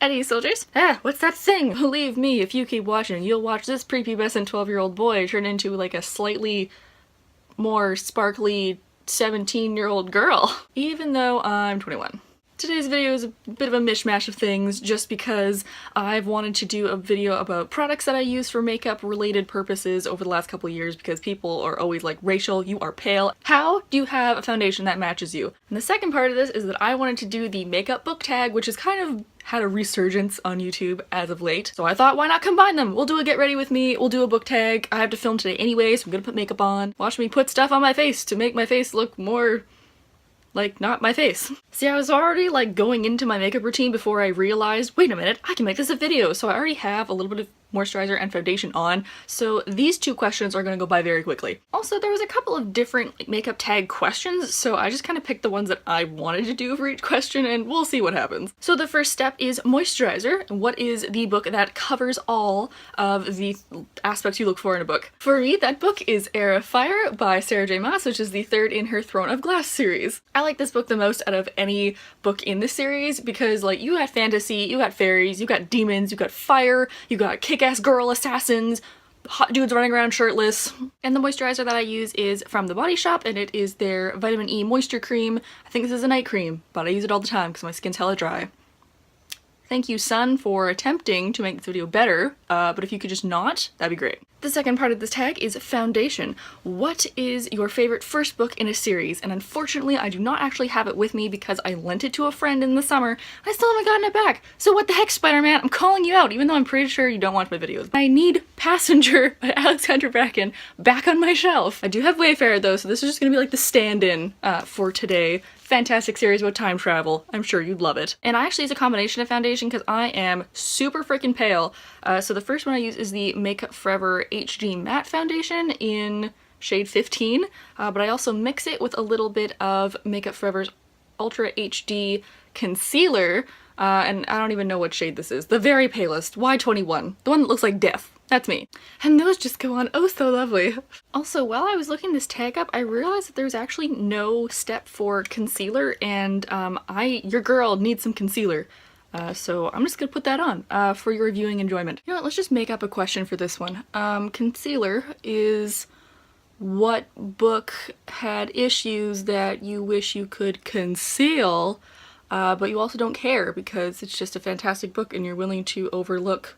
Eddie soldiers. What's that thing? Believe me, if you keep watching, you'll watch this prepubescent 12-year-old boy turn into like a slightly more sparkly 17-year-old girl, even though I'm 21. Today's video is a bit of a mishmash of things just because I've wanted to do a video about products that I use for makeup related purposes over the last couple of years because people are always like, Rachel, you are pale. How do you have a foundation that matches you? And the second part of this is that I wanted to do the makeup book tag, which has kind of had a resurgence on YouTube as of late. So I thought, why not combine them? We'll do a get ready with me, we'll do a book tag. I have to film today anyway, so I'm gonna put makeup on. Watch me put stuff on my face to make my face look more like, not my face. See, I was already like going into my makeup routine before I realized, wait a minute, I can make this a video. So I already have a little bit of moisturizer and foundation on. So these two questions are gonna go by very quickly. Also, there was a couple of different makeup tag questions, so I just kind of picked the ones that I wanted to do for each question and we'll see what happens. So the first step is moisturizer. What is the book that covers all of the aspects you look for in a book? For me, that book is Heir of Fire by Sarah J Maas, which is the third in her Throne of Glass series. I like this book the most out of any book in this series because, like, you got fantasy, you got fairies, you got demons, you got fire, you got kick-ass girl assassins, hot dudes running around shirtless. And the moisturizer that I use is from The Body Shop, and it is their Vitamin E Moisture Cream. I think this is a night cream, but I use it all the time because my skin's hella dry. Thank you, Sun, for attempting to make this video better, but if you could just not, that'd be great. The second part of this tag is foundation. What is your favorite first book in a series? And unfortunately, I do not actually have it with me because I lent it to a friend in the summer and I still haven't gotten it back. So what the heck, Spider-Man? I'm calling you out, even though I'm pretty sure you don't watch my videos. I need Passenger by Alexandra Bracken back on my shelf. I do have Wayfarer though, so this is just gonna be like the stand-in for today. Fantastic series about time travel. I'm sure you'd love it. And I actually use a combination of foundation because I am super freaking pale. So the first one I use is the Makeup Forever HD Matte Foundation in shade 15, but I also mix it with a little bit of Makeup Forever's Ultra HD Concealer, and I don't even know what shade this is. The very palest, Y21, the one that looks like death. That's me. And those just go on oh so lovely. Also, while I was looking this tag up, I realized that there's actually no step for concealer, and your girl needs some concealer. So I'm just gonna put that on for your viewing enjoyment. You know what, let's just make up a question for this one. Concealer is what book had issues that you wish you could conceal, but you also don't care because it's just a fantastic book and you're willing to overlook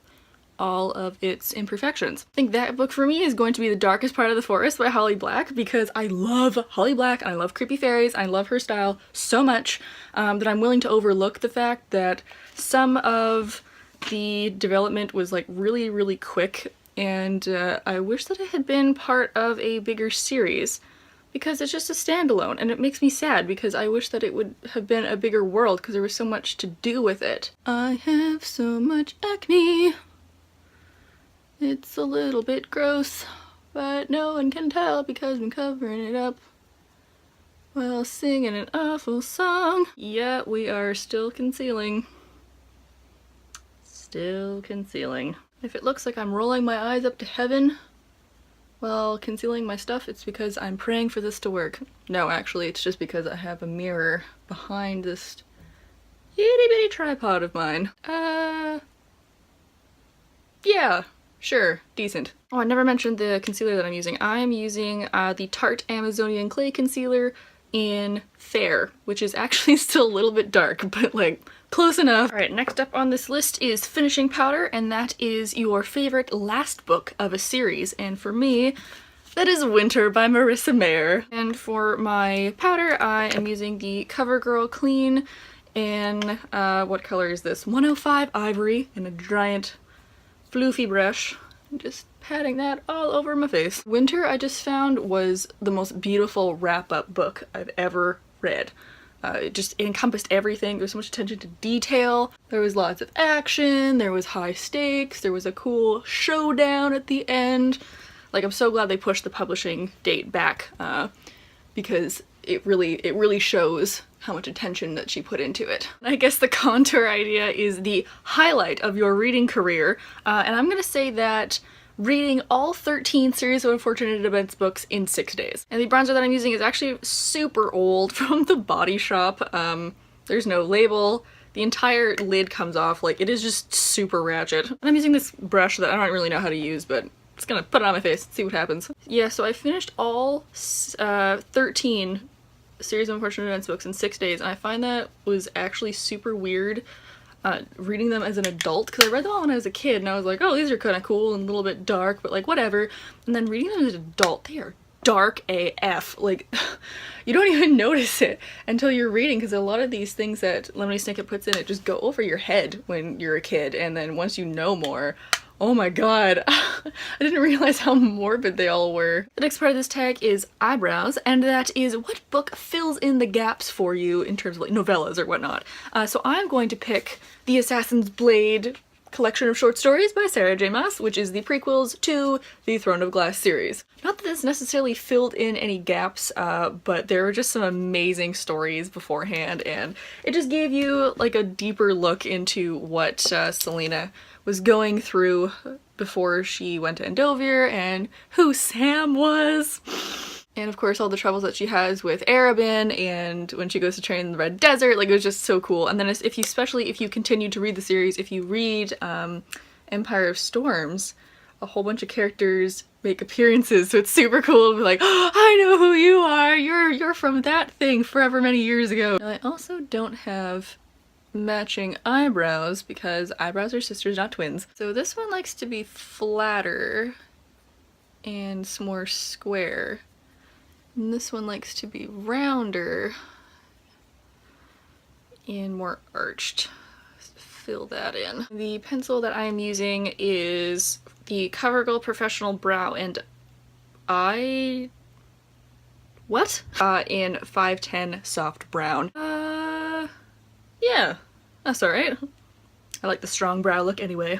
all of its imperfections. I think that book for me is going to be The Darkest Part of the Forest by Holly Black because I love Holly Black and I love creepy fairies. I love her style so much that I'm willing to overlook the fact that some of the development was like really quick, and I wish that it had been part of a bigger series because it's just a standalone and it makes me sad because I wish that it would have been a bigger world because there was so much to do with it. I have so much acne. It's a little bit gross, but no one can tell because I'm covering it up while singing an awful song. Yeah, we are still concealing. Still concealing. If it looks like I'm rolling my eyes up to heaven while concealing my stuff, it's because I'm praying for this to work. No, actually, it's just because I have a mirror behind this itty bitty tripod of mine. Yeah. Sure, decent. Oh, I never mentioned the concealer that I'm using. I'm using the Tarte Amazonian Clay Concealer in Fair, which is actually still a little bit dark, but like close enough. Alright, next up on this list is finishing powder, and that is your favorite last book of a series. And for me, that is Winter by Marissa Mayer. And for my powder, I am using the CoverGirl Clean in, what color is this? 105 Ivory in a giant floofy brush. I'm just patting that all over my face. Winter, I just found, was the most beautiful wrap-up book I've ever read. It encompassed everything. There was so much attention to detail. There was lots of action, there was high stakes, there was a cool showdown at the end. Like, I'm so glad they pushed the publishing date back because it really shows how much attention that she put into it. I guess the contour idea is the highlight of your reading career, and I'm gonna say that reading all 13 Series of Unfortunate Events books in 6 days. And the bronzer that I'm using is actually super old from The Body Shop. There's no label. the entire lid comes off. Like, it is just super ratchet. And I'm using this brush that I don't really know how to use, but I'm just gonna put it on my face and see what happens. Yeah, so I finished all 13 Series of Unfortunate Events books in 6 days, and I find that was actually super weird reading them as an adult, because I read them all when I was a kid and I was like, oh, these are kind of cool and a little bit dark, but like whatever. And then reading them as an adult, they are dark AF. Like, you don't even notice it until you're reading, because a lot of these things that Lemony Snicket puts in it just go over your head when you're a kid, and then once you know more, oh my god, I didn't realize how morbid they all were. The next part of this tag is eyebrows, and that is what book fills in the gaps for you in terms of like novellas or whatnot. So I'm going to pick The Assassin's Blade collection of short stories by Sarah J. Maas, which is the prequels to the Throne of Glass series. Not that this necessarily filled in any gaps, but there were just some amazing stories beforehand, and it just gave you like a deeper look into what Selena was going through before she went to Endovier, and who Sam was. And of course all the troubles that she has with Arabin, and when she goes to train in the Red Desert, like it was just so cool. And then especially if you continue to read the series, if you read Empire of Storms, a whole bunch of characters make appearances, so it's super cool to be like, oh, I know who you are, you're from that thing forever many years ago. Now, I also don't have matching eyebrows because eyebrows are sisters, not twins. So this one likes to be flatter and more square. And this one likes to be rounder and more arched. Let's fill that in. The pencil that I am using is the CoverGirl Professional Brow and Eye... what? In 510 Soft Brown. Yeah, that's alright. I like the strong brow look anyway.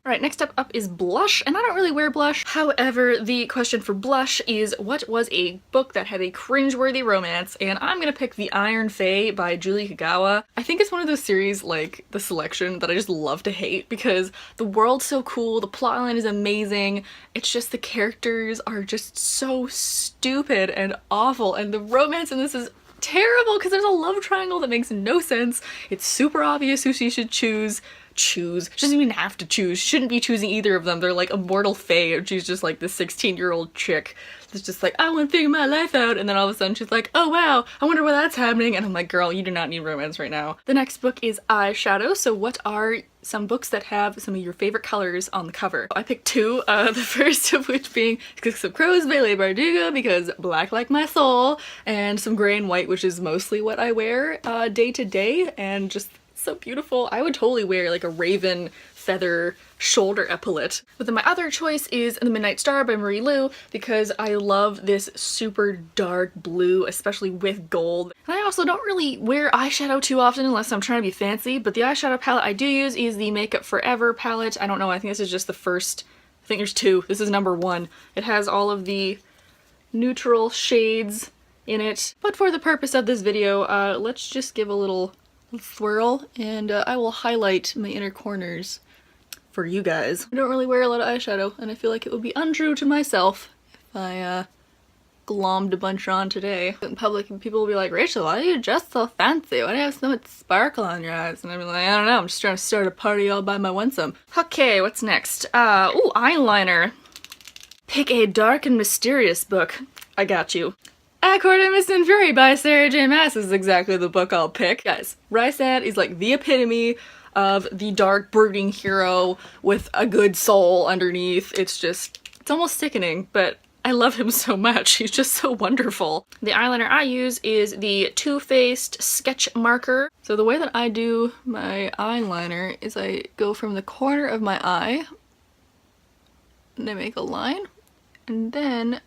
Alright, next up is blush, and I don't really wear blush. However, the question for blush is what was a book that had a cringeworthy romance, and I'm gonna pick The Iron Fae by Julie Kagawa. I think it's one of those series, like The Selection, that I just love to hate because the world's so cool, the plotline is amazing, it's just the characters are just so stupid and awful, and the romance in this is terrible because there's a love triangle that makes no sense. It's super obvious who she should choose. She doesn't even have to choose. She shouldn't be choosing either of them. They're like immortal fae, and she's just like this 16-year-old chick that's just like, I want to figure my life out, and then all of a sudden she's like, oh wow, I wonder why that's happening, and I'm like, girl, you do not need romance right now. The next book is Eyeshadow, so what are some books that have some of your favorite colors on the cover? I picked two, the first of which being Six of Crows by Leigh Bardugo, because black like my soul, and some gray and white, which is mostly what I wear day to day, and just so beautiful. I would totally wear like a raven feather shoulder epaulette. But then my other choice is The Midnight Star by Marie Lu, because I love this super dark blue, especially with gold. And I also don't really wear eyeshadow too often unless I'm trying to be fancy, but the eyeshadow palette I do use is the Makeup Forever palette. I don't know, I think this is just the first, I think there's two. This is number one. It has all of the neutral shades in it. But for the purpose of this video, let's just give a little swirl, and I will highlight my inner corners for you guys. I don't really wear a lot of eyeshadow, and I feel like it would be untrue to myself if I glommed a bunch on today. In public, people will be like, Rachel, why are you dressed so fancy? Why do you have so much sparkle on your eyes? And I'd be like, I don't know, I'm just trying to start a party all by my onesome. Okay, what's next? Ooh, eyeliner. Pick a dark and mysterious book. I got you. Accord Mist and Fury by Sarah J. Maas is exactly the book I'll pick. Guys, Rysand is like the epitome of the dark, brooding hero with a good soul underneath. It's almost sickening, but I love him so much. He's just so wonderful. The eyeliner I use is the Too Faced Sketch Marker. So the way that I do my eyeliner is I go from the corner of my eye and I make a line, and then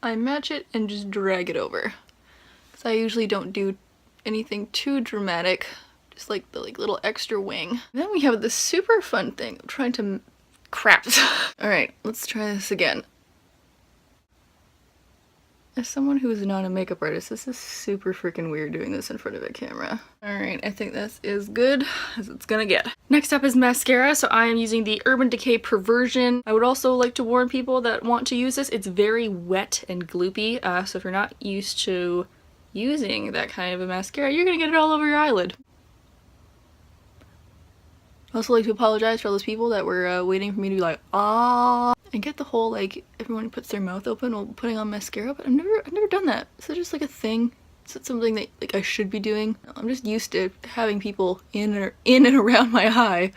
I match it and just drag it over. Because I usually don't do anything too dramatic, just like the little extra wing. And then we have this super fun thing of trying to... crap. Alright, let's try this again. As someone who is not a makeup artist, this is super freaking weird doing this in front of a camera. Alright, I think this is good as it's gonna get. Next up is mascara, so I am using the Urban Decay Perversion. I would also like to warn people that want to use this, it's very wet and gloopy, so if you're not used to using that kind of a mascara, you're gonna get it all over your eyelid. I also like to apologize for all those people that were waiting for me to be like, ah, and get the whole like everyone puts their mouth open while putting on mascara, but I've never done that. Is it just like a thing? Is it something that like I should be doing? I'm just used to having people in and around my eye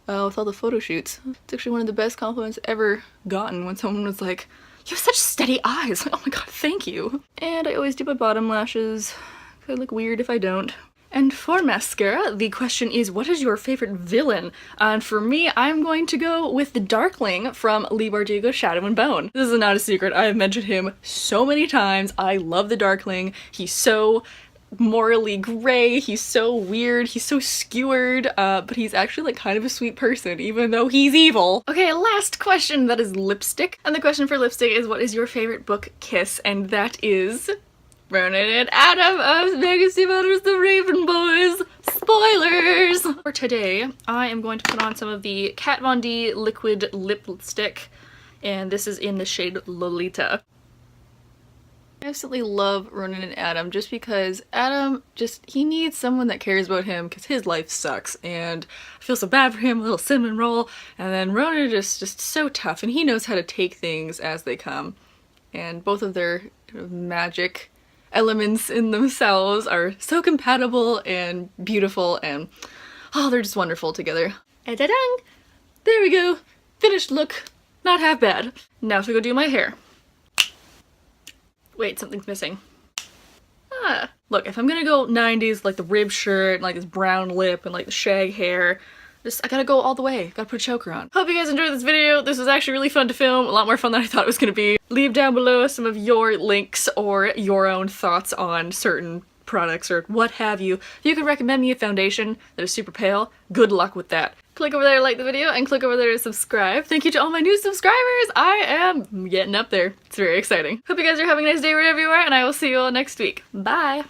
with all the photo shoots. It's actually one of the best compliments ever gotten when someone was like, "You have such steady eyes." Like, oh my god, thank you. And I always do my bottom lashes. I look weird if I don't. And for mascara, the question is, what is your favorite villain? And for me, I'm going to go with the Darkling from Leigh Bardugo's Shadow and Bone. This is not a secret, I have mentioned him so many times. I love the Darkling. He's so morally gray, he's so weird, he's so skewered, but he's actually like kind of a sweet person, even though he's evil. Okay, last question, that is lipstick. And the question for lipstick is, what is your favorite book kiss? And that is Ronan and Adam of Legacy Matters the Raven Boys. Spoilers! For today, I am going to put on some of the Kat Von D liquid lipstick, and this is in the shade Lolita. I absolutely love Ronan and Adam just because Adam he needs someone that cares about him because his life sucks and I feel so bad for him, a little cinnamon roll, and then Ronan is just so tough and he knows how to take things as they come, and both of their magic elements in themselves are so compatible and beautiful, and oh, they're just wonderful together. And ta-dang! There we go! Finished look! Not half bad. Now to go do my hair. Wait, something's missing. Ah. Look, if I'm gonna go 90s, like the rib shirt, and like this brown lip, and like the shag hair, I gotta go all the way. Gotta put a choker on. Hope you guys enjoyed this video. This was actually really fun to film. A lot more fun than I thought it was gonna be. Leave down below some of your links or your own thoughts on certain products or what have you. If you could recommend me a foundation that is super pale, good luck with that. Click over there to like the video and click over there to subscribe. Thank you to all my new subscribers. I am getting up there. It's very exciting. Hope you guys are having a nice day wherever you are, and I will see you all next week. Bye!